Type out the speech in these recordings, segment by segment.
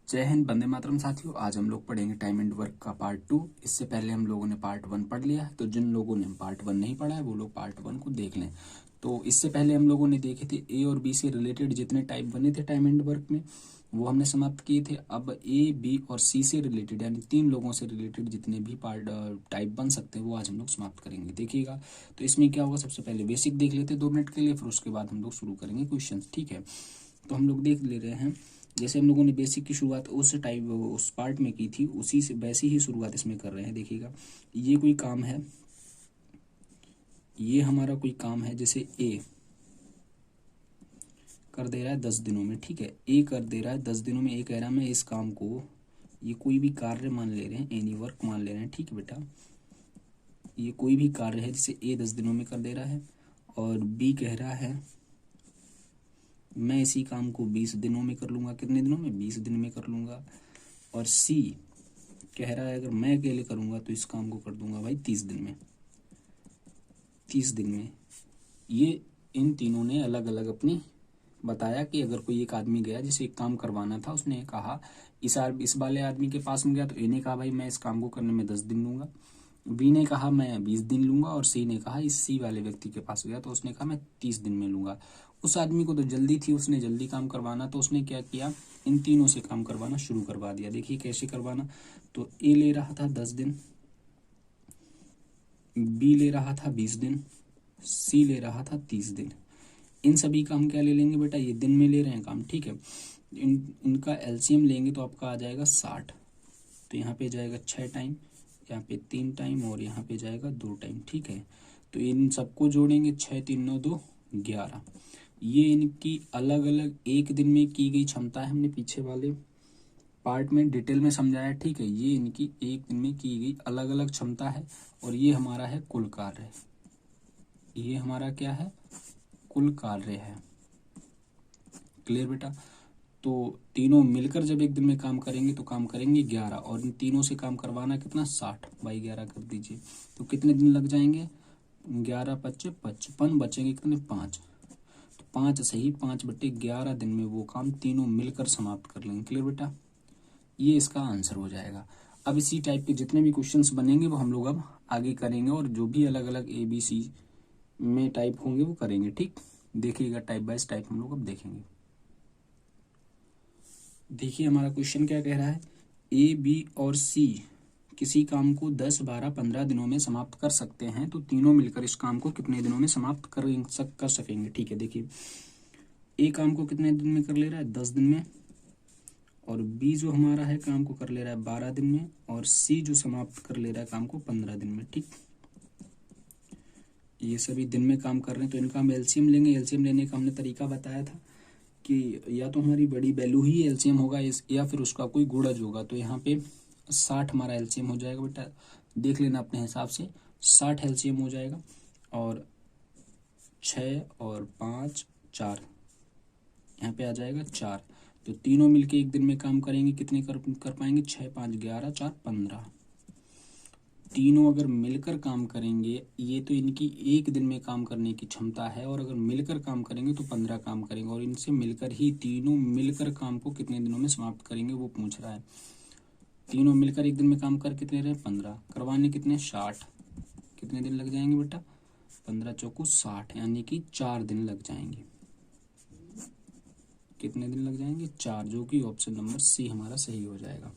जय हिंद, वंदे मातरम साथियों। आज हम लोग पढ़ेंगे टाइम एंड वर्क का पार्ट 2। इससे पहले हम लोगों ने पार्ट 1 पढ़ लिया है, तो जिन लोगों ने पार्ट 1 नहीं पढ़ा है वो लोग पार्ट 1 को देख लें। तो इससे पहले हम लोगों ने देखे थे ए और बी से रिलेटेड जितने टाइप बने थे टाइम एंड वर्क में, वो हमने समाप्त किए थे। अब ए, बी और सी से रिलेटेड यानी 3 लोगों से रिलेटेड जितने भी पार्ट टाइप बन सकते हैं वो आज हम लोग समाप्त करेंगे। देखिएगा, तो इसमें क्या होगा, सबसे पहले बेसिक देख लेते हैं 2 मिनट के लिए, फिर उसके बाद हम लोग शुरू करेंगे क्वेश्चन। ठीक है, तो हम लोग देख ले रहे हैं। जैसे हम लोगों ने बेसिक की शुरुआत उस पार्ट में की थी, उसी से वैसी ही शुरुआत इसमें कर रहे हैं। देखिएगा, ये कोई काम है, ये हमारा कोई काम है। जैसे ए कर दे रहा है 10 दिनों में। ठीक है, ए कर दे रहा है 10 दिनों में। ए कह रहा है मैं इस काम को, ये कोई भी कार्य मान ले रहे हैं, एनी वर्क मान ले रहे हैं। ठीक है बेटा, ये कोई भी कार्य है जिसे ए 10 दिनों में कर दे रहा है। और बी कह रहा है मैं इसी काम को 20 दिनों में कर लूंगा। कितने दिनों में? 20 दिन में कर लूंगा। और सी कह रहा है अगर मैं अकेले करूंगा तो इस काम को कर दूंगा भाई 30 दिन में। 30 दिन में। ये इन तीनों ने अलग अलग अपनी बताया कि अगर कोई एक आदमी गया जिसे एक काम करवाना था, उसने कहा इस वाले आदमी के पास में गया, तो ए ने कहा भाई मैं इस काम को करने में 10 दिन लूंगा। बी ने कहा मैं 20 दिन लूंगा। और सी ने कहा, इस सी वाले व्यक्ति के पास गया तो उसने कहा मैं 30 दिन में लूंगा। उस आदमी को तो जल्दी थी, उसने जल्दी काम करवाना, तो उसने क्या किया, इन तीनों से काम करवाना शुरू करवा दिया। देखिए कैसे करवाना। तो ए ले रहा था 10 दिन, बी ले रहा था 20 दिन, सी ले रहा था 30 दिन। इन सभी का हम क्या ले लेंगे बेटा, ये दिन में ले रहे हैं काम। ठीक है, इनका एलसीएम लेंगे तो आपका आ जाएगा 60। तो यहाँ पे जाएगा 6 टाइम, यहाँ पे 3 टाइम और यहाँ पे जाएगा 2 टाइम। ठीक है, तो इन सबको जोड़ेंगे, 6 3 9 2 11। ये इनकी अलग अलग एक दिन में की गई क्षमता है। हमने पीछे वाले पार्ट में डिटेल में समझाया। ठीक है, ये इनकी एक दिन में की गई अलग अलग क्षमता है। और ये हमारा है कुल कार्य। ये हमारा क्या है, कुल कार्य है। क्लियर बेटा। तो तीनों मिलकर जब एक दिन में काम करेंगे तो काम करेंगे 11, और इन तीनों से काम करवाना कितना, 60 बाई 11 कर दीजिए। तो कितने दिन लग जाएंगे, 11 25 55, बचेंगे कितने, 5। तो 5 सही, 5/11 दिन में वो काम तीनों मिलकर समाप्त कर लेंगे। क्लियर बेटा, ये इसका आंसर हो जाएगा। अब इसी टाइप के जितने भी क्वेश्चंस बनेंगे वो हम लोग अब आगे करेंगे, और जो भी अलग अलग ABC में टाइप होंगे वो करेंगे। ठीक, देखिएगा टाइप बाय टाइप हम लोग अब देखेंगे। देखिए हमारा क्वेश्चन क्या कह रहा है, ए, बी और सी किसी काम को 10 12 15 दिनों में समाप्त कर सकते हैं, तो तीनों मिलकर इस काम को कितने दिनों में समाप्त कर सकेंगे। ठीक है, देखिए ए काम को कितने दिन में कर ले रहा है, 10 दिन में। और बी जो हमारा है काम को कर ले रहा है 12 दिन में। और सी जो समाप्त कर ले रहा है काम को 15 दिन में। ठीक, ये सभी दिन में काम कर रहे हैं, तो इनका हम एलसीएम लेंगे। एलसीएम लेने का हमने तरीका बताया था कि या तो हमारी बड़ी वैल्यू ही एलसीएम होगा या फिर उसका कोई गुणज होगा। तो यहाँ पे 60 हमारा एलसीएम हो जाएगा बेटा, देख लेना अपने हिसाब से। 60 एलसीएम हो जाएगा। और 6 और 5 4, यहाँ पे आ जाएगा 4। तो तीनों मिलके एक दिन में काम करेंगे, कितने कर पाएंगे, 6 5 11 4 15। तीनों अगर मिलकर काम करेंगे, ये तो इनकी एक दिन में काम करने की क्षमता है, और अगर मिलकर काम करेंगे तो 15 काम करेंगे। और इनसे मिलकर ही तीनों मिलकर काम को कितने दिनों में समाप्त करेंगे वो पूछ रहा है। तीनों मिलकर एक दिन में काम कर कितने रहे, 15। करवाने कितने, 60। कितने दिन लग जाएंगे बेटा, 15 चौको 60, यानी कि 4 दिन लग जाएंगे। कितने दिन लग जाएंगे, 4, जो कि ऑप्शन नंबर सी हमारा सही हो जाएगा।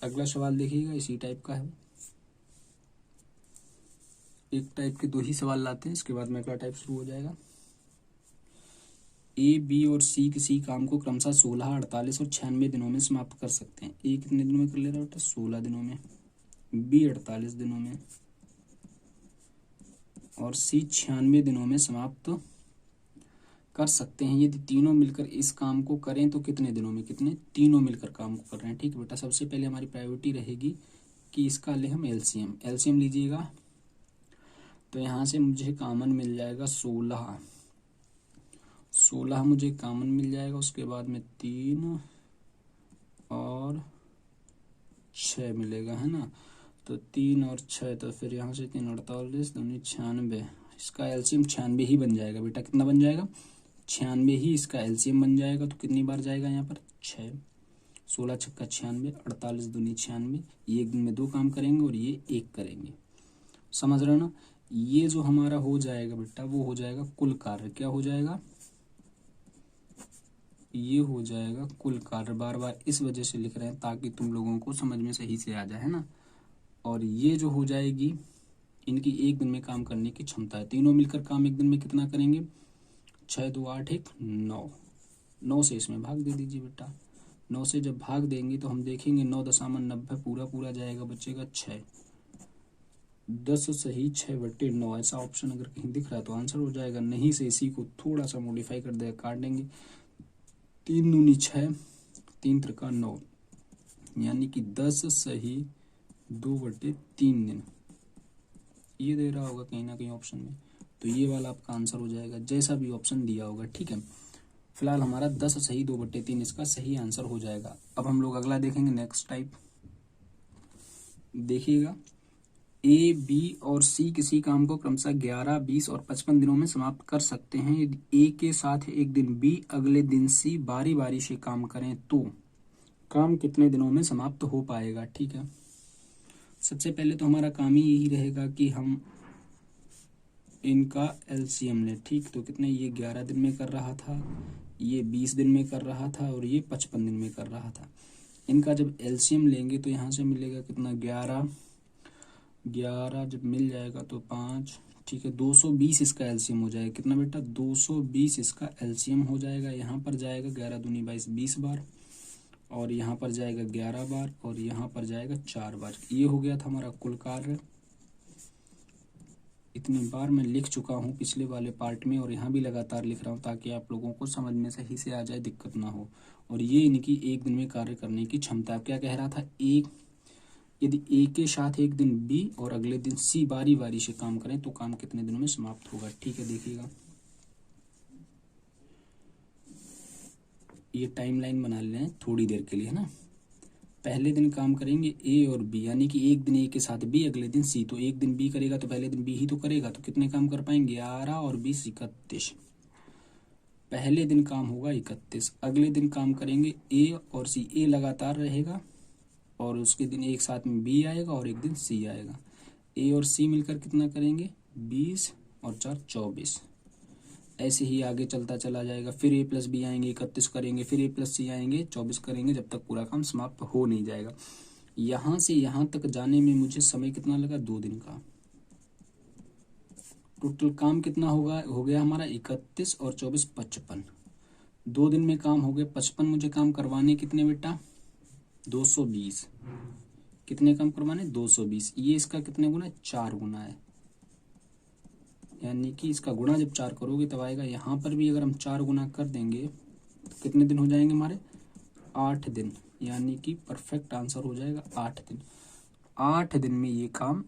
अगला सवाल देखिएगा, इसी टाइप का है। एक टाइप के 2 ही सवाल लाते हैं, इसके बाद में अगला टाइप शुरू हो जाएगा। ए, बी और सी किसी काम को क्रमशः 16 48 और 96 दिनों में समाप्त कर सकते हैं। ए कितने दिनों में कर ले रहा है बेटा, 16 दिनों में। बी 48 दिनों में। और सी 96 दिनों में समाप्त कर सकते हैं। यदि तीनों मिलकर इस काम को करें तो कितने दिनों में, कितने, तीनों मिलकर काम को कर रहे हैं। ठीक है बेटा, सबसे पहले हमारी प्रायोरिटी रहेगी कि इसका ले हम एलसीएम। एलसीएम लीजिएगा, तो यहाँ से मुझे कॉमन मिल जाएगा 16 मुझे कॉमन मिल जाएगा। उसके बाद में 3 और 6 मिलेगा, है ना। तो 3 और 6, तो फिर यहाँ से 3 48 2 96, इसका एलसीएम 96 ही बन जाएगा बेटा। कितना बन जाएगा, 96 ही इसका एलसीएम बन जाएगा। तो कितनी बार जाएगा यहाँ पर 6, 16 छक्का 96, 48 दूनी 96। ये एक दिन में 2 काम करेंगे और ये 1 करेंगे। समझ रहे हो ना। ये जो हमारा हो जाएगा बेटा वो हो जाएगा कुल कार्य। क्या हो जाएगा, ये हो जाएगा कुल कार्य। बार बार इस वजह से लिख रहे हैं ताकि तुम लोगों को समझ में सही से आ जाए, है ना। और ये जो हो जाएगी इनकी एक दिन में काम करने की क्षमता है। तीनों मिलकर काम एक दिन में कितना करेंगे, 6 2 8 1 9। 9 से इसमें भाग दे दीजिए बेटा। 9 से जब भाग देंगे तो हम देखेंगे 9.90 पूरा पूरा जाएगा, बचेगा 6। 10 सही 6/9 ऐसा ऑप्शन अगर कहीं दिख रहा है तो आंसर हो जाएगा। नहीं से इसी को थोड़ा सा मॉडिफाई कर देगा, काट देंगे। 3 दूनी 6, 3 त्रिका 9, यानी कि 10 सही 2/3 दिन। ये दे रहा होगा कहीं ना कहीं ऑप्शन में, तो ये वाला आपका आंसर हो जाएगा जैसा भी ऑप्शन दिया होगा। ठीक है, फिलहाल हमारा 10 सही 2/3 इसका सही आंसर हो जाएगा। अब हम लोग अगला देखेंगे, नेक्स्ट टाइप देखिएगा। ए, बी और सी किसी काम को क्रमशः 11, 20 और 55 दिनों में समाप्त कर सकते हैं। यदि ए के साथ एक दिन बी, अगले दिन सी बारी बारी से काम करें तो काम कितने दिनों में समाप्त हो पाएगा। ठीक है, सबसे पहले तो हमारा काम ही यही रहेगा कि हम इनका एलसीएम लें। ठीक, तो कितने, ये 11 दिन में कर रहा था, ये 20 दिन में कर रहा था और ये 55 दिन में कर रहा था। इनका जब एलसीएम लेंगे तो यहाँ से मिलेगा कितना, 11 जब मिल जाएगा तो 5। ठीक है, 220 इसका एलसीएम हो जाएगा। कितना बेटा, 220 इसका एलसीएम हो जाएगा। यहाँ पर जाएगा 11 दूनी 22, 20 बार, और यहाँ पर जाएगा 11 बार, और यहाँ पर जाएगा 4 बार। ये हो गया था हमारा कुल कार्य। इतनी बार मैं लिख चुका हूँ पिछले वाले पार्ट में, और यहाँ भी लगातार लिख रहा हूँ ताकि आप लोगों को समझ में सही से आ जाए, दिक्कत ना हो। और ये इनकी एक दिन में कार्य करने की क्षमता। क्या कह रहा था, एक यदि ए के साथ एक दिन बी और अगले दिन सी बारी बारी से काम करें तो काम कितने दिनों में समाप्त होगा। ठीक है, देखिएगा, ये टाइमलाइन बना लें थोड़ी देर के लिए, है ना। पहले दिन काम करेंगे ए और बी, यानी कि एक दिन ए के साथ बी, अगले दिन सी। तो एक दिन बी करेगा तो पहले दिन बी ही तो करेगा, तो कितने काम कर पाएंगे, 11 और 20 31। पहले दिन काम होगा 31, अगले दिन काम करेंगे ए और सी। ए लगातार रहेगा और उसके दिन एक साथ में बी आएगा और एक दिन सी आएगा। ए और सी मिलकर कितना करेंगे, 20 और 4 24। ऐसे ही आगे चलता चला जाएगा। फिर ए प्लस बी आएंगे, 31 करेंगे, फिर ए प्लस सी आएंगे, 24 करेंगे, जब तक पूरा काम समाप्त हो नहीं जाएगा। यहाँ से यहाँ तक जाने में मुझे समय कितना लगा, 2 दिन का। टोटल काम कितना होगा, हो गया हमारा 31 और 24 55। 2 दिन में काम हो गए 55। मुझे काम करवाने कितने बेटा, 220। कितने काम करवाने, 220। ये इसका कितने गुना है, 4 गुना है। यानी कि इसका गुणा जब 4 करोगे तब आएगा। यहाँ पर भी अगर हम 4 गुना कर देंगे तो कितने दिन हो जाएंगे हमारे, 8 दिन। यानी कि परफेक्ट आंसर हो जाएगा 8 दिन। 8 दिन में ये काम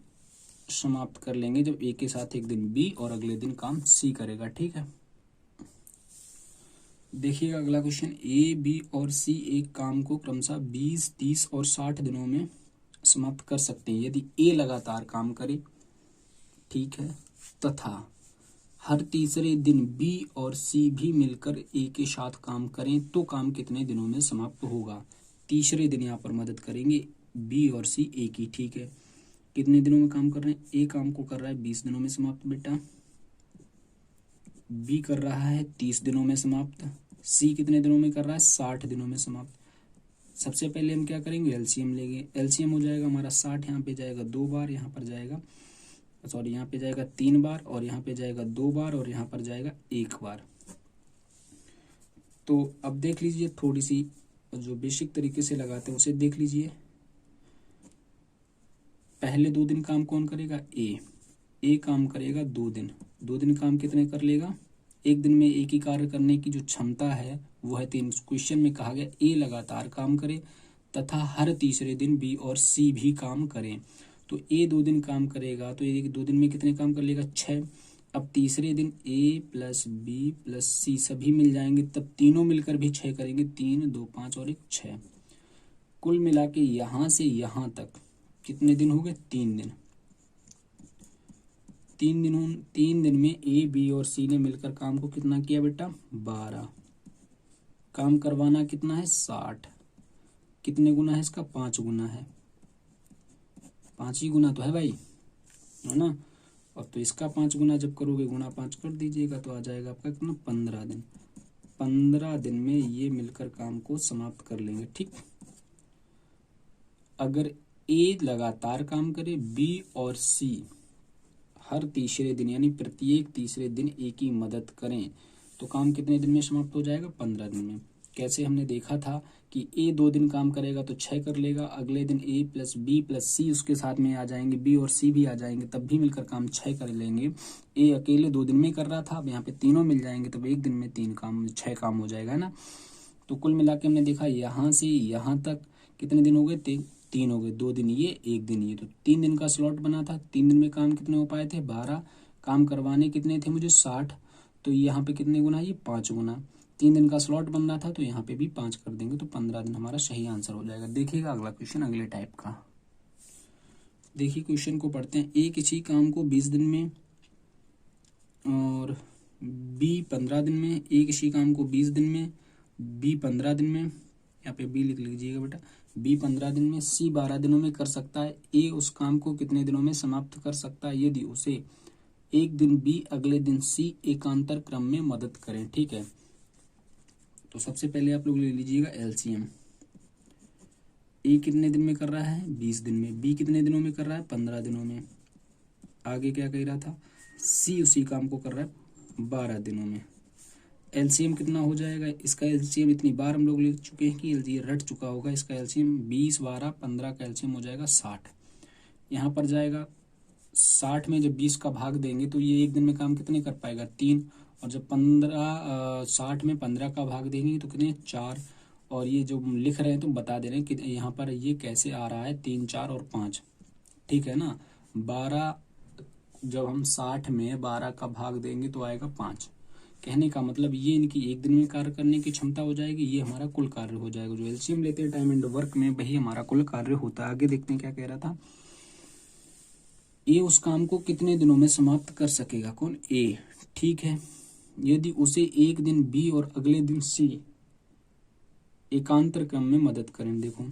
समाप्त कर लेंगे जब ए के साथ एक दिन बी और अगले दिन काम सी करेगा। ठीक है, देखिएगा अगला क्वेश्चन। ए, बी और सी एक काम को क्रमशः 20, 30 और 60 दिनों में समाप्त कर सकते हैं यदि ए लगातार काम करे, ठीक है, तथा हर तीसरे दिन बी और सी भी मिलकर ए के साथ काम करें तो काम कितने दिनों में समाप्त होगा। तीसरे दिन यहाँ पर मदद करेंगे बी और सी ए की। ठीक है, कितने दिनों में काम कर रहे हैं, ए काम को कर रहा है 20 दिनों में समाप्त बेटा, बी कर रहा है 30 दिनों में समाप्त, सी कितने दिनों में कर रहा है, 60 दिनों में समाप्त। सबसे पहले हम क्या करेंगे, एलसीएम लेंगे। एलसीएम हो जाएगा हमारा 60, यहाँ पे जाएगा 2 बार, यहाँ पर जाएगा सॉरी यहाँ पे जाएगा 3 बार, और यहाँ पे जाएगा 2 बार, और यहाँ पर जाएगा 1 बार। तो अब देख लीजिए, थोड़ी सी जो बेसिक तरीके से लगाते हैं उसे देख लीजिए। पहले 2 दिन काम कौन करेगा, ए काम करेगा 2 दिन। 2 दिन काम कितने कर लेगा, एक दिन में एक ही कार्य करने की जो क्षमता है वो है 3। क्वेश्चन में कहा गया ए लगातार काम करे तथा हर तीसरे दिन बी और सी भी काम करें। तो ए 2 दिन काम करेगा तो ये 2 दिन में कितने काम कर लेगा, 6। अब तीसरे दिन ए प्लस बी प्लस सी सभी मिल जाएंगे, तब तीनों मिलकर भी 6 करेंगे। 3 2 5 और 1 6। कुल मिला के यहाँ से यहाँ तक कितने दिन हो गए, 3 दिन। तीन दिन में ए, बी और सी ने मिलकर काम को कितना किया बेटा? 12। काम करवाना कितना है? 60। कितने गुना है इसका? 5 गुना है। 5 ही गुना तो है भाई, है ना। और तो इसका 5 गुना जब करोगे, गुना 5 कर दीजिएगा तो आ जाएगा आपका कितना? 15 दिन। 15 दिन में ये मिलकर काम को समाप्त कर लेंगे, ठीक। अगर ए लगातार काम करे, बी और सी हर तीसरे दिन यानी प्रत्येक तीसरे दिन ए की मदद करें, तो काम कितने दिन में समाप्त हो जाएगा? 15 दिन में। कैसे? हमने देखा था कि ए 2 दिन काम करेगा तो 6 कर लेगा, अगले दिन ए प्लस बी प्लस सी उसके साथ में आ जाएंगे, बी और सी भी आ जाएंगे, तब भी मिलकर काम 6 कर लेंगे। ए अकेले 2 दिन में कर रहा था, अब यहाँ पे तीनों मिल जाएंगे, तब एक दिन में 6 काम हो जाएगा, है ना। तो कुल मिला के हमने देखा यहाँ से यहाँ तक कितने दिन हो गए? 3 हो गए। 2 दिन ये, 1 दिन ये, तो 3 दिन का स्लॉट बना था। 3 दिन में काम कितने हो पाए थे? 12। काम करवाने कितने थे मुझे? 60। तो यहाँ पे कितने गुना? ये 5 गुना। 3 दिन का स्लॉट बन रहा था तो यहाँ पे भी 5 कर देंगे, तो 15 दिन हमारा सही आंसर हो जाएगा। देखिएगा अगला क्वेश्चन अगले टाइप का। देखिए क्वेश्चन को पढ़ते हैं। ए किसी काम को 20 दिन में और बी 15 दिन में, ए किसी काम को 20 दिन में, बी 15 दिन में, यहाँ पे बी लिख लीजिएगा बेटा, बी 15 दिन में, सी 12 दिनों में कर सकता है। ए उस काम को कितने दिनों में समाप्त कर सकता है यदि उसे एक दिन बी, अगले दिन सी एकांतर क्रम में मदद करें, ठीक है। तो सबसे पहले आप लोग ले लीजिएगा एलसीएम। ए कितने दिन में कर रहा है? 20 दिन में। बी कितने दिनों में कर रहा है? 15 दिनों में। आगे क्या कह रहा था? सी उसी काम को कर रहा है 12 दिनों में। एलसीएम कितना हो जाएगा? इसका एलसीएम इतनी बार हम लोग ले चुके हैं कि एलसीएम रट चुका होगा। इसका एलसीएम 20, 12, 15 का एलसीएम हो जाएगा 60। यहाँ पर जाएगा 60 में जब 20 का भाग देंगे तो ये एक दिन में काम कितने कर पाएगा? 3। और जब 60 में 15 का भाग देंगे तो कितने? 4। और ये जो लिख रहे हैं तो बता दे रहे हैं कि यहाँ पर ये कैसे आ रहा है? 3, 4 और 5, ठीक है ना। 12 जब हम 60 में 12 का भाग देंगे तो आएगा 5। कहने का मतलब ये इनकी एक दिन में कार्य करने की क्षमता हो जाएगी, ये हमारा कुल कार्य हो जाएगा। जो एलसीएम लेते हैं टाइम एंड वर्क में, वही हमारा कुल कार्य होता है। आगे देखते हैं क्या कह रहा था। ए उस काम को कितने दिनों में समाप्त कर सकेगा? कौन? ए, ठीक है। यदि उसे एक दिन बी और अगले दिन सी एकांतर क्रम में मदद करें। देखो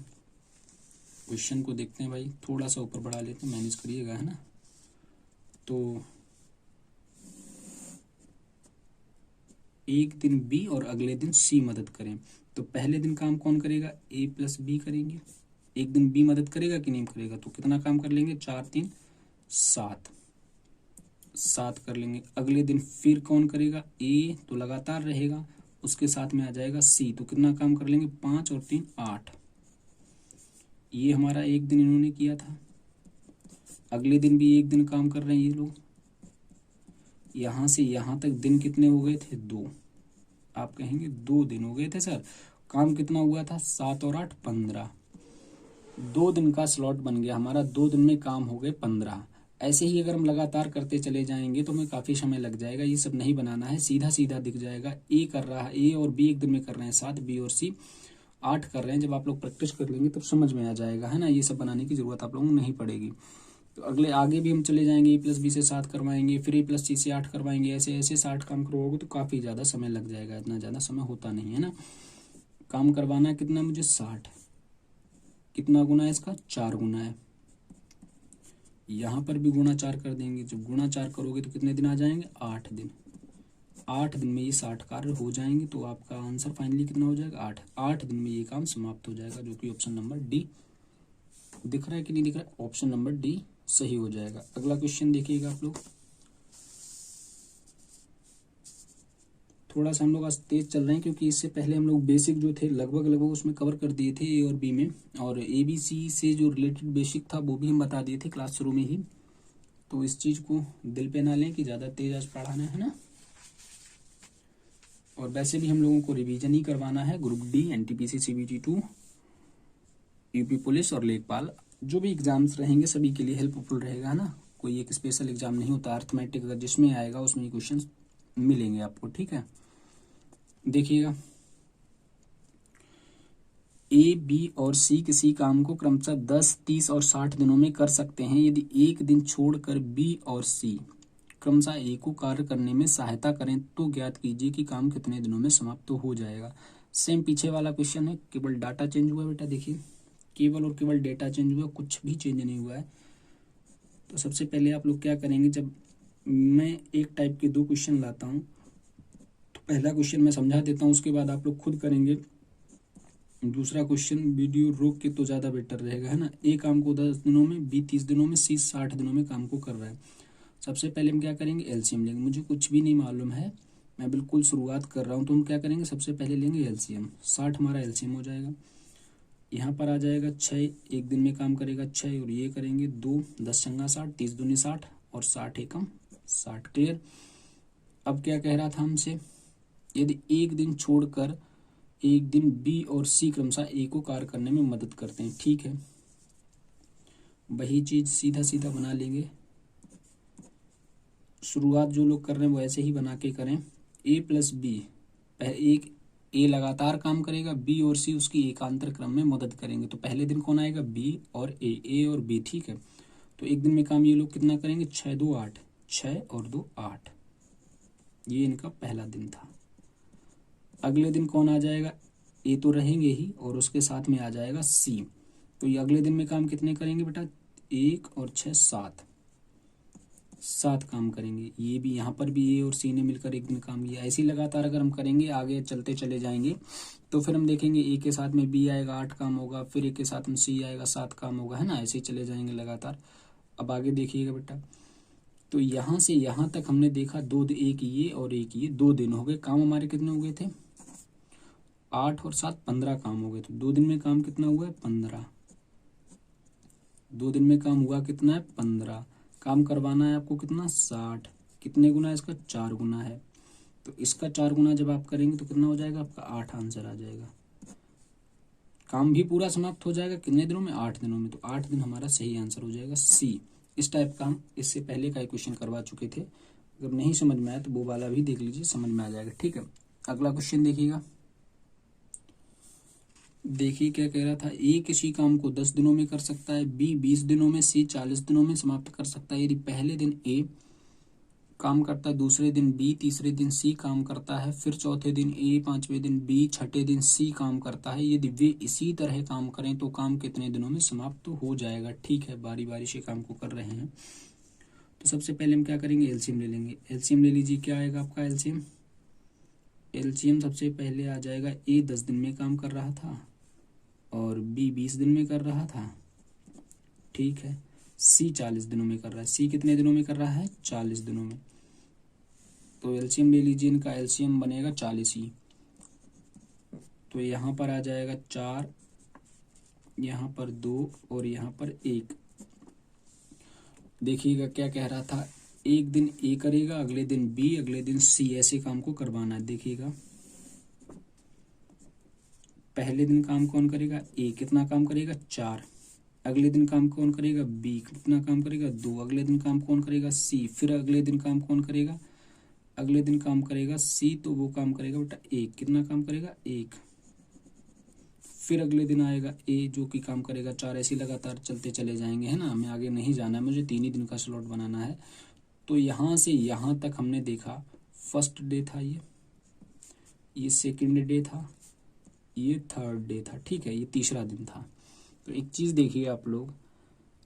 क्वेश्चन को देखते हैं भाई, थोड़ा सा ऊपर बढ़ा लेते हैं, मैनेज करिएगा, है ना। तो एक दिन बी और अगले दिन सी मदद करें, तो पहले दिन काम कौन करेगा? ए प्लस बी करेंगे। एक दिन बी मदद करेगा कि नहीं करेगा? तो कितना काम कर लेंगे? 4, 3, 7 कर लेंगे। अगले दिन फिर कौन करेगा? ए तो लगातार रहेगा, उसके साथ में आ जाएगा सी, तो कितना काम कर लेंगे? 5 और 3, 8। ये हमारा एक दिन इन्होंने किया था। अगले दिन भी एक दिन काम कर रहे हैं ये लोग। यहां से यहां तक दिन कितने हो गए थे? 2। आप कहेंगे 2 दिन हो गए थे सर, काम कितना हुआ था? 7 और 8, 15। 2 दिन का स्लॉट बन गया हमारा, 2 दिन में काम हो गए 15। ऐसे ही अगर हम लगातार करते चले जाएंगे तो हमें काफी समय लग जाएगा। ये सब नहीं बनाना है, सीधा सीधा दिख जाएगा। ए कर रहा है, ए और बी एक दिन में कर रहे हैं 7, बी और सी 8 कर रहे हैं। जब आप लोग प्रैक्टिस कर लेंगे तब समझ में आ जाएगा, है ना। ये सब बनाने की जरूरत आप लोगों को नहीं पड़ेगी। तो अगले आगे भी हम चले जाएंगे, ए प्लस बी से 7 करवाएंगे, फिर ए प्लस सी से 8 करवाएंगे, ऐसे ऐसे 60 काम करवाओगे तो काफी ज्यादा समय लग जाएगा। इतना ज्यादा समय होता नहीं है ना। काम करवाना कितना मुझे? 60। कितना गुना है इसका? 4 गुना है। यहाँ पर भी गुणा 4 कर देंगे। जब गुणा 4 करोगे तो कितने दिन आ जाएंगे? 8 दिन। 8 दिन में ये 60 कार्य हो जाएंगे, तो आपका आंसर फाइनली कितना हो जाएगा? 8। 8 दिन में ये काम समाप्त हो जाएगा, जो कि ऑप्शन नंबर डी दिख रहा है कि नहीं दिख रहा है? ऑप्शन नंबर डी सही हो जाएगा। अगला क्वेश्चन देखिएगा आप लोग। थोड़ा सा हम लोग आज तेज चल रहे हैं क्योंकि इससे पहले हम लोग बेसिक जो थे लगभग उसमें कवर कर दिए थे, ए और बी में, और ए बी सी से जो रिलेटेड बेसिक था वो भी हम बता दिए थे क्लास शुरू में ही। तो इस चीज को दिल पे ना लें कि ज्यादा तेज आज पढ़ाना है ना। और वैसे भी हम लोगों को रिवीजन ही करवाना है। Group D, NTPC, CBT 2, UP police और लेखपाल, जो भी एग्जाम्स रहेंगे सभी के लिए हेल्पफुल रहेगा, है ना। कोई एक स्पेशल एग्जाम नहीं होता। अर्थमेटिक अगर जिसमें आएगा उसमें क्वेश्चन मिलेंगे आपको, ठीक है। देखिएगा, ए, बी और सी किसी काम को क्रमशः 10, 30 और 60 दिनों में कर सकते हैं यदि एक दिन छोड़कर बी और सी क्रमशः ए को कार्य करने में सहायता करें तो ज्ञात कीजिए कि काम कितने दिनों में समाप्त हो जाएगा। सेम पीछे वाला क्वेश्चन है, केवल डाटा चेंज हुआ है बेटा, देखिए केवल और केवल डेटा चेंज हुआ, कुछ भी चेंज नहीं हुआ है। तो सबसे पहले आप लोग क्या करेंगे, जब मैं एक टाइप के 2 क्वेश्चन लाता हूँ तो पहला क्वेश्चन मैं समझा देता हूँ, उसके बाद आप लोग खुद करेंगे। दूसरा क्वेश्चन वीडियो रोक के तो ज़्यादा बेटर रहेगा, है ना। ए काम को 10 दिनों में, बी 30 दिनों में, सी 60 दिनों में काम को कर रहा है। सबसे पहले हम क्या करेंगे, एलसीएम लेंगे। मुझे कुछ भी नहीं मालूम है, मैं बिल्कुल शुरुआत कर रहा हूँ, तो हम क्या करेंगे, सबसे पहले लेंगे एलसीएम। 60 हमारा एलसीएम हो जाएगा। यहाँ पर आ जाएगा 6, एक दिन में काम करेगा 6, और ये करेंगे 2, 10 छंगा 60, 30 दूनी 60 और 60 एकम 60। क्लियर। अब क्या कह रहा था हमसे, यदि एक दिन छोड़कर एक दिन बी और सी क्रमशः ए को कार्य करने में मदद करते हैं। ठीक है, वही चीज सीधा सीधा बना लेंगे। शुरुआत जो लोग कर रहे हैं वो ऐसे ही बना के करें। ए प्लस बी, एक ए लगातार काम करेगा, बी और सी उसकी एकांतर क्रम में मदद करेंगे। तो पहले दिन कौन आएगा, बी और ए और बी। ठीक है, तो एक दिन में काम ये लोग कितना करेंगे, 6 2 8, 6 और 2 8। ये इनका पहला दिन था। अगले दिन कौन आ जाएगा, ए तो रहेंगे ही और उसके साथ में आ जाएगा सी। तो ये अगले दिन में काम कितने करेंगे बेटा, 1 और 6 7 काम करेंगे। ये भी, यहाँ पर भी ए और सी ने मिलकर एक दिन काम किया। ऐसे ही लगातार अगर हम करेंगे, आगे चलते चले जाएंगे, तो फिर हम देखेंगे ए के साथ में बी आएगा 8 काम होगा, फिर ए के साथ में सी आएगा 7 काम होगा, है ना। ऐसे ही चले जाएंगे लगातार। अब आगे देखिएगा बेटा, तो यहाँ से यहाँ तक हमने देखा 2, एक ये और एक ये, 2 दिन हो गए। काम हमारे कितने हो गए थे, 8 और 7 15 काम हो गए। तो 2 दिन में काम कितना हुआ है, 15। 2 दिन में काम हुआ कितना है, 15। काम करवाना है आपको कितना, 60। कितने गुना है इसका, 4 गुना है। तो इसका 4 गुना जब आप करेंगे तो कितना हो जाएगा आपका, 8 आंसर आ जाएगा। काम भी पूरा समाप्त हो जाएगा कितने दिनों में, 8 दिनों में। तो 8 दिन हमारा सही आंसर हो जाएगा सी। इस टाइप का हम इससे पहले का क्वेश्चन करवा चुके थे। अगर नहीं समझ में आया तो वो वाला भी देख लीजिए, समझ में आ जाएगा। ठीक है, अगला क्वेश्चन देखिएगा। देखिए क्या कह रहा था, ए किसी काम को 10 दिनों में कर सकता है, बी 20 दिनों में, सी 40 दिनों में समाप्त कर सकता है। यदि पहले दिन ए काम करता है, दूसरे दिन बी, तीसरे दिन सी काम करता है, फिर चौथे दिन ए, पांचवें दिन बी, छठे दिन सी काम करता है, यदि वे इसी तरह काम करें तो काम कितने दिनों में समाप्त हो जाएगा। ठीक है, बारी बारी से काम को कर रहे हैं। तो सबसे पहले हम क्या करेंगे, एलसीएम ले लेंगे। एलसीएम ले लीजिए, क्या आएगा आपका एलसीएम। एलसीएम सबसे पहले आ जाएगा, ए 10 दिन में काम कर रहा था और बी 20 दिन में कर रहा था। ठीक है, सी 40 दिनों में कर रहा है। सी कितने दिनों में कर रहा है, 40 दिनों में। तो एलसीएम ले लीजिए, इनका एलसीएम बनेगा 40 ही। तो यहाँ पर आ जाएगा 4, यहाँ पर 2 और यहाँ पर 1। देखिएगा क्या कह रहा था, एक दिन ए करेगा, अगले दिन बी, अगले दिन सी, ऐसे काम को करवाना है। देखिएगा पहले दिन काम कौन करेगा, ए कितना काम करेगा, 4। अगले दिन काम कौन करेगा, बी कितना काम करेगा, 2। अगले दिन काम कौन करेगा, सी। फिर अगले दिन काम कौन करेगा, अगले दिन काम करेगा सी, तो वो काम करेगा बेटा 1। कितना काम करेगा, 1। फिर अगले दिन आएगा ए जो कि काम करेगा 4। ऐसे लगातार चलते चले जाएंगे, है ना। हमें आगे नहीं जाना है, मुझे 3 ही दिन का स्लॉट बनाना है। तो यहाँ से यहाँ तक हमने देखा, फर्स्ट डे था ये सेकंड डे था, ये थर्ड डे था। ठीक है, ये तीसरा दिन था। तो एक चीज देखिए आप लोग,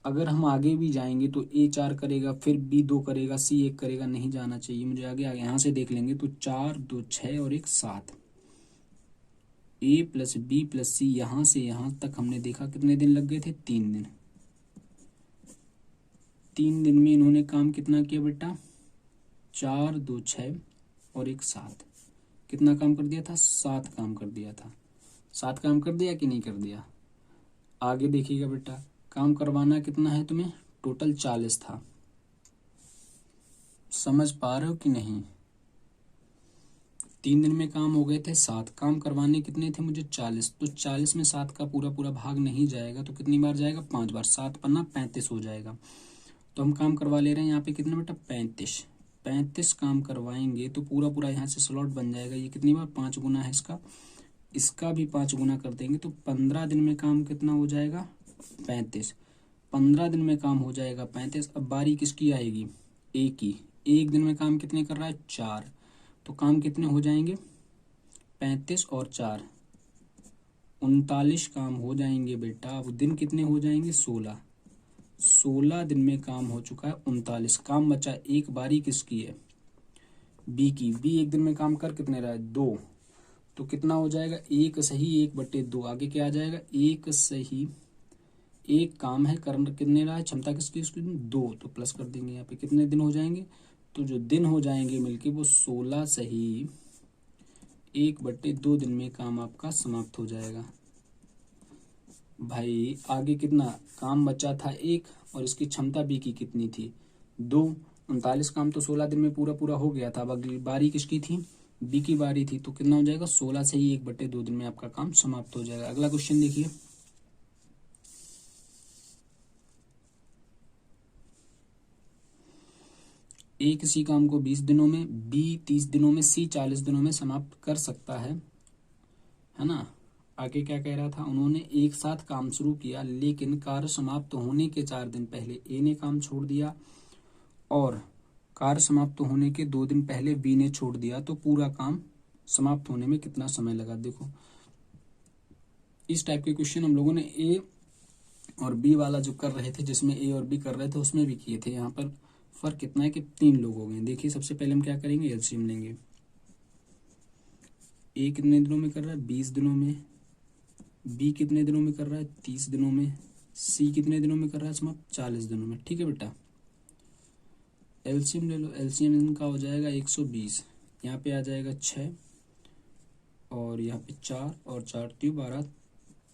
अगर हम आगे भी जाएंगे तो ए 4 करेगा, फिर बी 2 करेगा, सी 1 करेगा, नहीं जाना चाहिए मुझे आगे। यहाँ से देख लेंगे तो 4 2 6 और 1 7। ए प्लस बी प्लस सी, यहाँ से यहाँ तक हमने देखा कितने दिन लग गए थे, 3 दिन। 3 दिन में इन्होंने काम कितना किया बेटा, 4 2 6 और 1 7। कितना काम कर दिया था, 7 काम कर दिया था। 7 काम कर दिया कि नहीं कर दिया। आगे देखिएगा बेटा, काम करवाना कितना है तुम्हें, टोटल 40 था। समझ पा रहे हो कि नहीं। 3 दिन में काम हो गए थे 7, काम करवाने कितने थे मुझे, 40। तो 40 में 7 का पूरा पूरा भाग नहीं जाएगा, तो कितनी बार जाएगा, 5 बार। 7 पन्ना 35 हो जाएगा। तो हम काम करवा ले रहे हैं यहाँ पे कितना बेटा, 35 काम करवाएंगे तो पूरा पूरा यहाँ से स्लॉट बन जाएगा। ये कितनी बार, 5 गुना है इसका भी 5 गुना कर देंगे तो 15 दिन में काम कितना हो जाएगा, 35। 15 दिन में काम हो जाएगा 35। अब बारी किसकी आएगी, ए की। एक दिन में काम कितने कर रहा है, 4। तो काम कितने हो जाएंगे, 35 और 4 39 काम हो जाएंगे बेटा। अब दिन कितने हो जाएंगे, 16 दिन में काम हो चुका है 39। काम बचा एक, बारी किसकी है, बी की। बी एक दिन में काम कर कितने रहा है, 2। तो कितना हो जाएगा, 1 सही 1/2। आगे क्या आ जाएगा, 1 सही 1 काम है, कर कितने रहा है, क्षमता किसकी, उसकी 2। तो प्लस कर देंगे यहाँ पे, कितने दिन हो जाएंगे, तो जो दिन हो जाएंगे मिलके वो 16 सही 1/2 दिन में काम आपका समाप्त हो जाएगा। भाई आगे कितना काम बचा था, 1, और इसकी क्षमता बी की कितनी थी, 2। 39 काम तो 16 दिन में पूरा पूरा हो गया था। अब अगली बारी किसकी थी, बी की बारी थी। तो कितना हो जाएगा, 16 से ही 1/2 दिन में आपका काम समाप्त हो जाएगा। अगला क्वेश्चन देखिए, ए किसी काम को 20 दिनों में, बी 30 दिनों में, सी 40 दिनों में समाप्त कर सकता है ना। आगे क्या कह रहा था, उन्होंने एक साथ काम शुरू किया, लेकिन कार्य समाप्त होने के 4 दिन पहले ए ने काम छोड़ दिया और कार्य समाप्त होने के 2 दिन पहले बी ने छोड़ दिया। तो पूरा काम समाप्त होने में कितना समय लगा। देखो इस टाइप के क्वेश्चन हम लोगों ने ए और बी वाला जो कर रहे थे, जिसमें ए और बी कर रहे थे, उसमें भी किए थे। यहाँ पर फर्क कितना है कि 3 लोग हो गए। देखिए सबसे पहले हम क्या करेंगे, एलसीएम लेंगे। ए कितने दिनों में कर रहा है, 20 दिनों में। बी कितने दिनों में कर रहा है, 30 दिनों में। सी कितने दिनों में कर रहा है समाप्त, 40 दिनों में। ठीक है बेटा, एलसीएम ले लो। एलसीएम इनका हो जाएगा 120, यहाँ पे आ जाएगा 6 और यहाँ पे 4 और 4 3 12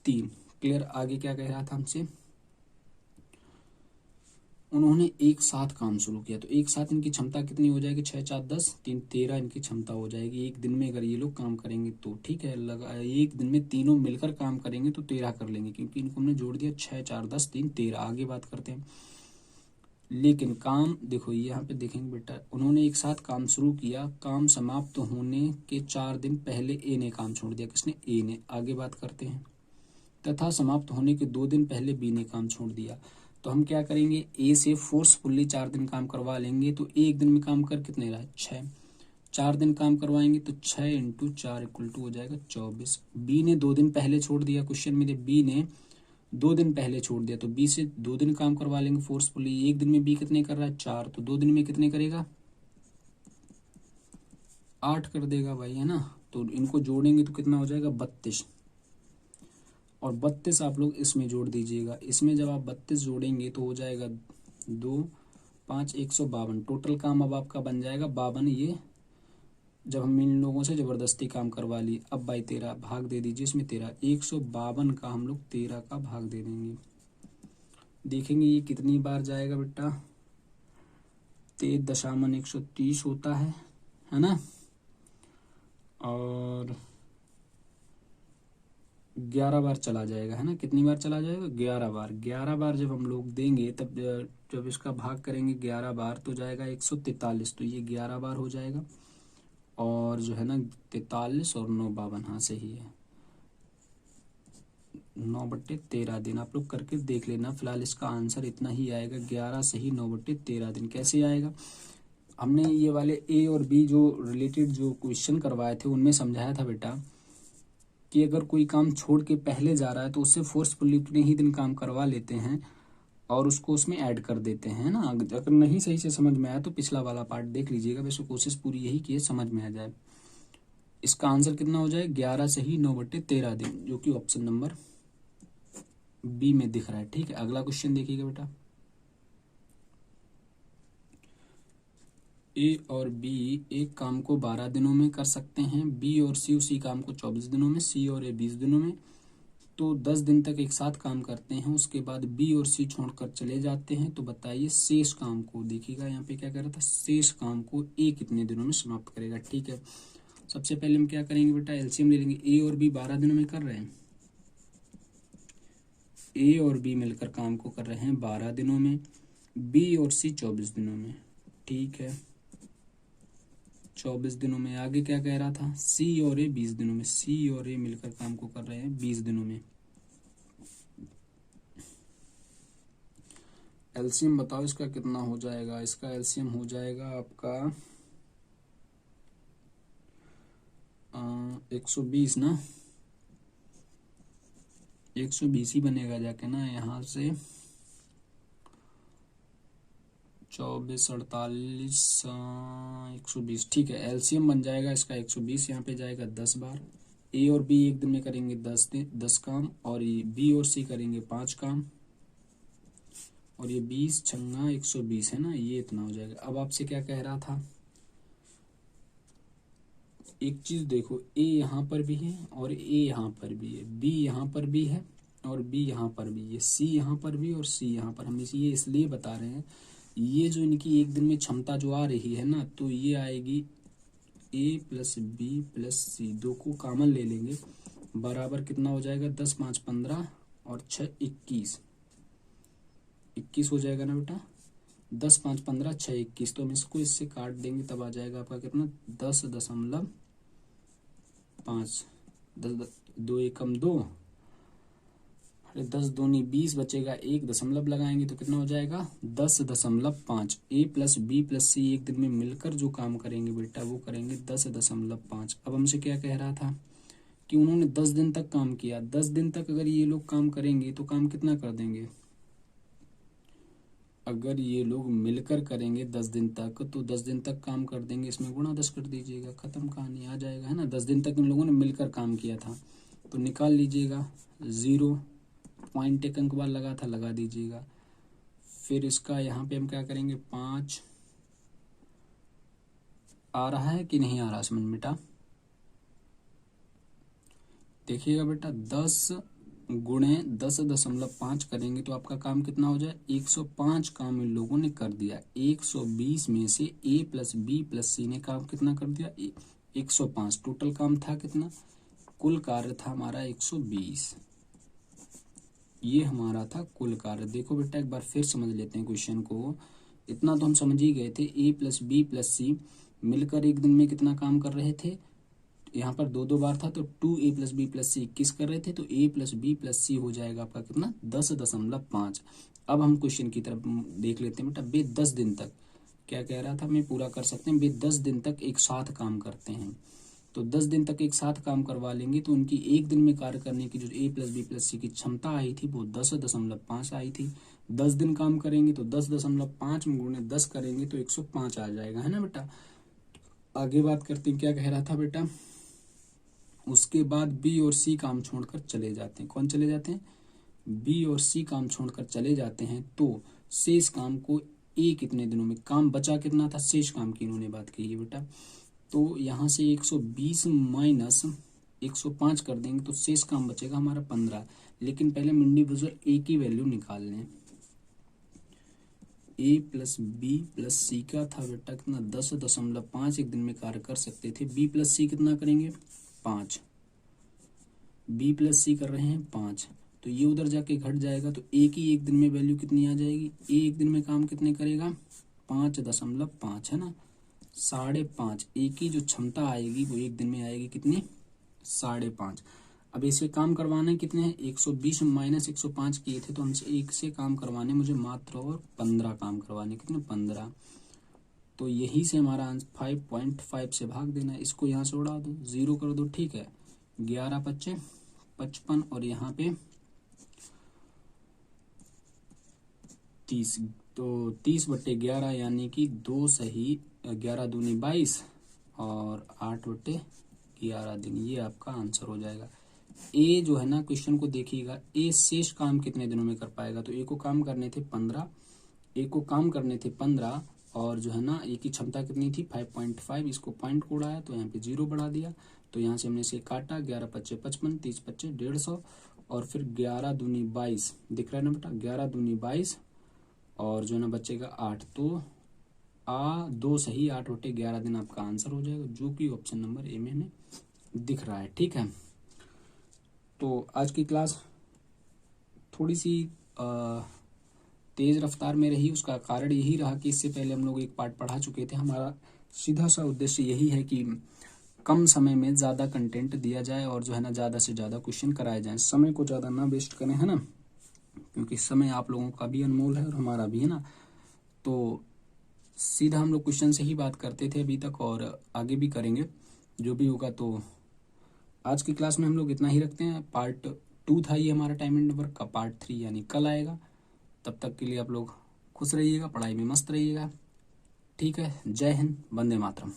3। क्लियर। आगे क्या कह रहा था हमसे, उन्होंने एक साथ काम शुरू किया। तो एक साथ इनकी क्षमता कितनी हो जाएगी, 6 4 10 3 13 इनकी क्षमता हो जाएगी एक दिन में। अगर ये लोग काम करेंगे तो ठीक है, लगा एक दिन में तीनों मिलकर काम करेंगे तो 13 कर लेंगे, क्योंकि इनको हमने जोड़ दिया 6 4 10 3 13। आगे बात करते हैं। लेकिन काम देखो यहाँ पे देखेंगे बेटा, उन्होंने एक साथ काम शुरू किया, काम समाप्त होने के 4 दिन पहले ए ने काम छोड़ दिया। किसने, ए ने। आगे बात करते हैं। तथा समाप्त होने के 2 दिन पहले बी ने काम छोड़ दिया। तो हम क्या करेंगे, ए से फोर्सफुल्ली 4 दिन काम करवा लेंगे। तो एक दिन में काम कर कितने रहा है, 6। 4 दिन काम करवाएंगे तो 6 × 4 = हो जाएगा 24। बी ने 2 दिन पहले छोड़ दिया। क्वेश्चन में बी ने 2 दिन पहले छोड़ दिया, तो बी से 2 दिन काम करवा लेंगे फोर्सफुली। एक दिन में बी कितने कर रहा है, 4। तो 2 दिन में कितने करेगा, 8 कर देगा भाई, है ना। तो इनको जोड़ेंगे तो कितना हो जाएगा, 32। और 32 आप लोग इसमें जोड़ दीजिएगा। इसमें जब आप 32 जोड़ेंगे तो हो जाएगा 2 5 152। टोटल काम अब आपका बन जाएगा 52। ये जब हम इन लोगों से जबरदस्ती काम करवा लिए। अब बाई 13 भाग दे दीजिए इसमें 13। 152 का हम लोग 13 का भाग दे देंगे। देखेंगे ये कितनी बार जाएगा बेटा, 13.130 होता है ना। और 11 बार चला जाएगा, है ना। कितनी बार चला जाएगा, 11 बार। 11 बार जब हम लोग देंगे तब जब इसका भाग करेंगे 11 बार तो जाएगा 143। तो ये 11 बार हो जाएगा। और जो है ना 43 और 9 52, हाँ सही है। 9/13 दिन आप लोग करके देख लेना। फिलहाल इसका आंसर इतना ही आएगा, 11 सही 9/13 दिन। कैसे आएगा, हमने ये वाले ए और बी जो रिलेटेड जो क्वेश्चन करवाए थे उनमें समझाया था बेटा कि अगर कोई काम छोड़ के पहले जा रहा है तो उससे फोर्सफुली उतने ही दिन काम करवा लेते हैं और उसको उसमें ऐड कर देते हैं ना। अगर नहीं सही से समझ में आया तो पिछला वाला पार्ट देख लीजिएगा। वैसे कोशिश पूरी यही की है समझ में आ जाए। इसका आंसर कितना हो जाए, 11 सही 9/13 दिन, जो कि ऑप्शन नंबर बी में दिख रहा है। ठीक है, अगला क्वेश्चन देखिएगा बेटा। ए और बी एक काम को 12 दिनों में कर सकते हैं, बी और सी उसी काम को 24 दिनों में, सी और ए 20 दिनों में। तो 10 दिन तक एक साथ काम करते हैं, उसके बाद बी और सी छोड़कर चले जाते हैं। तो बताइए शेष काम को, देखिएगा यहाँ पे क्या कर रहा था, शेष काम को ए कितने दिनों में समाप्त करेगा। ठीक है, सबसे पहले हम क्या करेंगे बेटा, एलसीएम ले लेंगे। ए और बी 12 दिनों में कर रहे हैं, ए और बी मिलकर काम को कर रहे हैं 12 दिनों में, बी और सी 24 दिनों में। ठीक है, 24 दिनों में। आगे क्या कह रहा था, सी और ए 20 दिनों में, सी और ए मिलकर काम को कर रहे हैं 20 दिनों में। एलसीएम बताओ इसका कितना हो जाएगा। इसका एलसीएम हो जाएगा आपका 120 ना, 120 ही बनेगा जाके ना यहाँ से। 24 48 120, ठीक है। एलसीएम बन जाएगा इसका 120, यहाँ पे जाएगा 10 बार। ए और बी एक दिन में करेंगे 10 काम, और ये बी और सी करेंगे 5 काम, और ये 20 छंगा 120 है ना, ये इतना हो जाएगा। अब आपसे क्या कह रहा था, एक चीज देखो, ए यहाँ पर भी है और ए यहाँ पर भी है, बी यहाँ पर भी है और बी यहाँ पर भी है, सी यहाँ पर भी और सी यहाँ पर। हम ये इसलिए बता रहे हैं, ये जो इनकी एक दिन में क्षमता जो आ रही है ना, तो ये आएगी ए प्लस बी प्लस सी, दो को कॉमन ले लेंगे, बराबर कितना हो जाएगा 10 5 15 और 6 21, 21 हो जाएगा ना बेटा। 10 5 15 6 21, तो हम इसको इससे काट देंगे, तब आ जाएगा आपका कितना 10.5, 2 एकम 2, अरे 10 दूनी 20 बचेगा, 1 दशमलव लगाएंगे तो कितना हो जाएगा 10.5। ए प्लस बी प्लस सी एक दिन में मिलकर जो काम करेंगे बेटा वो करेंगे 10.5। अब हमसे क्या कह रहा था कि उन्होंने 10 दिन तक काम किया। 10 दिन तक अगर ये लोग काम करेंगे तो काम कितना कर देंगे, अगर ये लोग मिलकर करेंगे 10 दिन तक तो 10 दिन तक काम कर देंगे, इसमें गुणा 10 कर दीजिएगा, खत्म, कहानी आ जाएगा, है ना। 10 दिन तक इन लोगों ने मिलकर काम किया था, तो निकाल लीजिएगा 0, पॉइंट एक अंक बाद लगा था, लगा दीजिएगा। फिर इसका यहाँ पे हम क्या करेंगे 5 आ रहा है कि नहीं आ रहा समझ बेटा, देखिएगा बेटा 10 गुणे 10.5 करेंगे तो आपका काम कितना हो जाए 105 काम इन लोगों ने कर दिया। 120 में से ए प्लस बी प्लस सी ने काम कितना कर दिया 105, टोटल काम था कितना, कुल कार्य था हमारा 120, ये हमारा था कुल कार्य। देखो बेटा एक बार फिर समझ लेते हैं क्वेश्चन को, इतना तो हम समझ ही गए थे, ए प्लस बी प्लस सी मिलकर एक दिन में कितना काम कर रहे थे, यहाँ पर 2 2 बार था तो 2a प्लस बी प्लस सी 21 कर रहे थे, तो a प्लस बी प्लस सी हो जाएगा आपका कितना 10.5। अब हम क्वेश्चन की तरफ देख लेते हैं बेटा, वे 10 दिन तक, क्या कह रहा था मैं पूरा कर सकते हैं, वे 10 दिन तक एक साथ काम करते हैं, तो 10 दिन तक एक साथ काम करवा लेंगे तो उनकी एक दिन में कार्य करने की जो a प्लस बी प्लस सी की क्षमता आई थी वो 10.5 आई थी। 10 दिन काम करेंगे तो 10.5 में गुणे 10 करेंगे तो 105 आ जाएगा, है ना बेटा। आगे बात करते हैं, क्या कह रहा था बेटा, उसके बाद बी और सी काम छोड़कर चले जाते हैं। कौन चले जाते हैं, बी और सी काम छोड़कर चले जाते हैं, तो शेष काम को ए कितने दिनों में, काम बचा कितना था, शेष काम की इन्होंने बात की है बेटा, तो यहाँ से 120 माइनस 105 कर देंगे तो शेष काम बचेगा हमारा 15। लेकिन पहले हम इंडिविजुअल ए की वैल्यू निकाल लें। ए प्लस बी प्लस सी का था बेटा कितना 10.5 एक दिन में कार्य कर सकते थे। बी प्लस सी कितना करेंगे 5, बी प्लस सी कर रहे हैं 5, तो ये उधर जाके घट जाएगा, तो ए की एक दिन में वैल्यू कितनी आ जाएगी, ए एक दिन में काम कितने करेगा 5.5 है ना, 5.5। ए की जो क्षमता आएगी वो एक दिन में आएगी कितनी 5.5। अब इसे काम करवाने कितने हैं 120 माइनस 105 किए थे, तो हमसे एक से काम करवाने मुझे मात्र और 15 काम करवाने, कितने 15, तो यही से हमारा आंसर 5.5 से भाग देना है, इसको यहाँ से उड़ा दो 0 कर दो, ठीक है। 11 25 55 और यहाँ पे 30, तो 30/11 यानी कि 2 सही 11 दूनी 22 और 8/11 दिन, ये आपका आंसर हो जाएगा। ए जो है ना क्वेश्चन को देखिएगा, ए शेष काम कितने दिनों में कर पाएगा, तो ए को काम करने थे 15, ए को काम करने थे 15 और जो है ना ए की क्षमता कितनी थी 5.5, इसको पॉइंट को उड़ाया तो यहाँ पे 0 बढ़ा दिया, तो यहाँ से हमने इसे काटा, 11 25 55, 30 25 150 और फिर 11 दूनी 22 दिख रहा है ना बेटा, 11 दूनी 22 और जो है ना बचेगा 8, तो 2 सही 8/11 दिन आपका आंसर हो जाएगा, जो कि ऑप्शन नंबर ए में हमें दिख रहा है, ठीक है। तो आज की क्लास थोड़ी सी तेज रफ्तार में रही, उसका कारण यही रहा कि इससे पहले हम लोग एक पार्ट पढ़ा चुके थे। हमारा सीधा सा उद्देश्य यही है कि कम समय में ज़्यादा कंटेंट दिया जाए और जो है ना ज़्यादा से ज़्यादा क्वेश्चन कराए जाएं, समय को ज़्यादा ना वेस्ट करें, है ना। क्योंकि समय आप लोगों का भी अनमोल है और हमारा भी, है ना। तो सीधा हम लोग क्वेश्चन से ही बात करते थे अभी तक और आगे भी करेंगे जो भी होगा। तो आज की क्लास में हम लोग इतना ही रखते हैं। पार्ट 2 था ये हमारा टाइम एंड वर्क का, पार्ट 3 यानी कल आएगा। तब तक के लिए आप लोग खुश रहिएगा, पढ़ाई में मस्त रहिएगा। ठीक है, जय हिंद, वंदे मातरम।